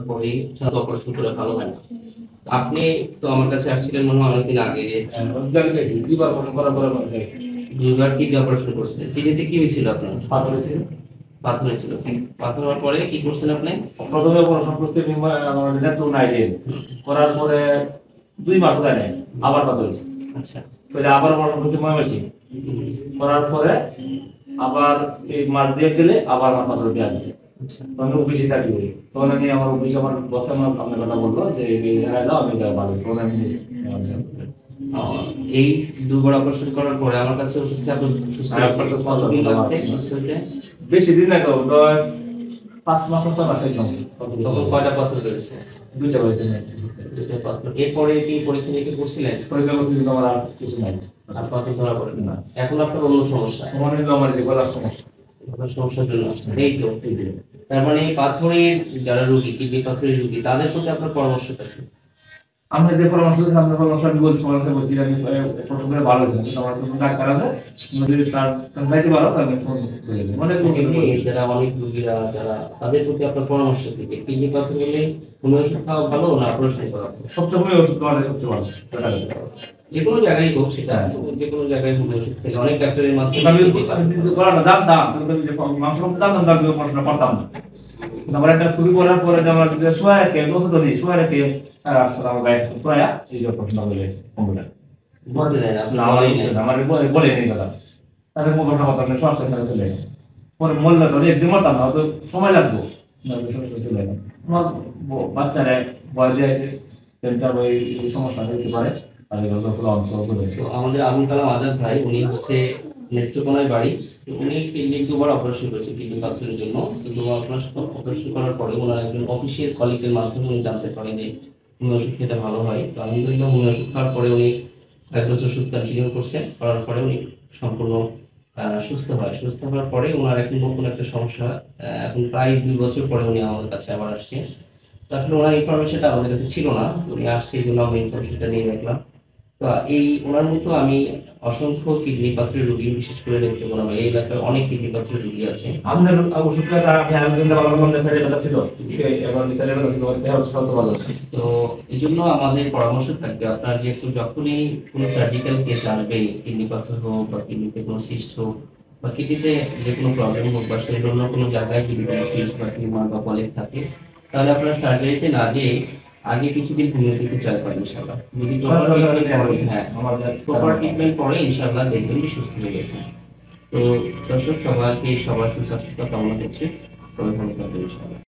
পরে সাধারণত অপারেশন করে ভালো হয় না। আপনি তো আমার কাছে আসছিলেন মনে হয় অনেকদিন আগে যে দুইবার অপারেশন করার পরে মানুষের ২ বার কিডনি অপারেশন করছিলেন। কিডনিতে কি হয়েছিল আপনার? পাথর হয়েছিল। পাথর হয়েছিল। পাথর হওয়ার পরে কি করছেন আপনি? প্রথমে অপারেশন করতে আমার নেত্র নাই করার পরে 2 মাস যায় নাই, আবার পাথর হয়েছে। আচ্ছা। পরে আবার অপারেশন করতে ময়মনসিং করার পরে আবার এই মাস দিয়ে গেলে আবার আমার পাথর দেওয়া দিচ্ছে। আচ্ছা। আমি অফিসে থাকি, তখন আমি আমার অফিসে আমার বস আমার আপনার কথা বললো যে যাও আমি ভালো, তখন আমি এই ২ বার অপারেশন করার পরে আমার কাছে ওষুধ খেয়ে আপনি সুস্থ হয়েছেন। কতদিন লাগছে সুস্থ হতে? বেশি দিন না, 5 মাস 6 মাস খাইছিলাম। তখন কয়টা পাথর বেরোছে? 2টা হয়েছে। ২টা পাথর। এরপরে কি পরীক্ষা নিরীক্ষা করছিলেন? পরীক্ষা করছি কিন্তু আমার আর কিছু নাই। আর পাথর ধরা পড়েনি। না। এখন আপনার অন্য সমস্যা। আমার হলো আমার যে গলার সমস্যা। আপনার সমস্যার জন্য আসছেন। এই তো। তার মানে এই পাথরের যারা রোগী, কিডনি পাথরের রোগী, তাদের প্রতি আপনার পরামর্শটা কি? আমরা যে পরামর্শ দিচ্ছি, আমরা পরামর্শ আমি বলছি, মানুষকে বলছি আমি প্রথম করে ভালো হয়েছে, কিন্তু আমার তো ডাক্তার আছে, তুমি যদি তার যাইতে পারো তাহলে ফোন করে দেবে। অনেক যারা অনেক রোগীরা যারা তাদের প্রতি আপনার পরামর্শ কি? কিডনি পাথর হলে কোনো ওষুধ খাওয়া ভালো না অপারেশন করা ভালো? সবচেয়ে ভালো ওষুধ খাওয়ালে সবচেয়ে ভালো। যে কোনো জায়গায় হোক সেটা, যে কোনো জায়গায় হোক ওষুধ খেলে অনেক ডাক্তারের মাধ্যমে আমি করানো জানতাম, কিন্তু আমি যে মাংস মাংস জানতাম তার আমি পড়াশোনা করতাম না। আমার একটা শুরু করার পরে যে আমার যে সোয়া রেখে ওষুধ নেই, সোয়া রেখে আসলে আমার গায়ে প্রায় এই যে পড়াশোনা হয়ে গেছে কম্পিউটার। বুঝতে দেয় না আপনি আমার বলে নেই কথা, তাদের পড়াশোনা করতাম না, সমস্যা চলে যায়। পরে মরলে তো একদিন মরতাম না, হয়তো সময় লাগতো, সমস্যা চলে যায়। আমার বাচ্চারা বয়স দিয়েছে, ক্যান্সার এই সমস্যা হতে পারে। তো আমাদের আবুল কালাম আজাদ ভাই উনি হচ্ছে নেত্রকোনায় বাড়ি। তো উনি কিডনি ২ বার অপারেশন করেছে কিডনি পাথরের জন্য। কিন্তু আপনার সাথে অপারেশন করার পরে ওনার একজন অফিসিয়াল কলিগের মাধ্যমে উনি জানতে পারেন যে হোমিও ওষুধ খেতে ভালো হয়। তো আলহামদুলিল্লাহ হোমিও ওষুধ খাওয়ার পরে উনি ১ বছর ওষুধ কন্টিনিউ করছেন। করার পরে উনি সম্পূর্ণ সুস্থ হয়। সুস্থ হওয়ার পরে ওনার এখন নতুন একটা সমস্যা, এখন প্রায় ২ বছর পরে উনি আমাদের কাছে আবার আসছে। তো আসলে ওনার ইনফরমেশনটা আমাদের কাছে ছিল না। উনি আসছে এই জন্য আমরা ইনফরমেশনটা নিয়ে রাখলাম। তো এই ওনার মতো আমি অসংখ্য কিডনি পাথরের রোগী, বিশেষ করে নেত্রকোনা বা এই এলাকায় অনেক কিডনি পাথরের রোগী আছে। আপনার ওষুধটা আপনি আরেকজন ভালো মনে ফেলে কথা ছিল, এবার বিচারে ভালো। তো এই জন্য আমাদের পরামর্শ থাকবে আপনার যেহেতু যখনই কোনো সার্জিক্যাল কেস আসবে, কিডনি পাথর হোক বা কিডনিতে কোনো সিস্ট হোক বা কিডনিতে যে কোনো প্রবলেম হোক বা শরীরের অন্য কোনো জায়গায় যদি কোনো সিস্ট বা টিউমার বা পলিপ থাকে, তাহলে আপনার সার্জারিতে না যেয়ে আগে কিছুদিন হোমিওপ্যাথি ট্রাই করেন ইনশাআল্লাহ। যদি প্রপার ট্রিটমেন্ট পরে ইনশাআল্লাহ দেখবেন যে সুস্থ হয়ে গেছে। তো দর্শক সবাইকে সবার সুস্বাস্থ্য কামনা করছি। সবাই ভালো থাকবেন ইনশাআল্লাহ।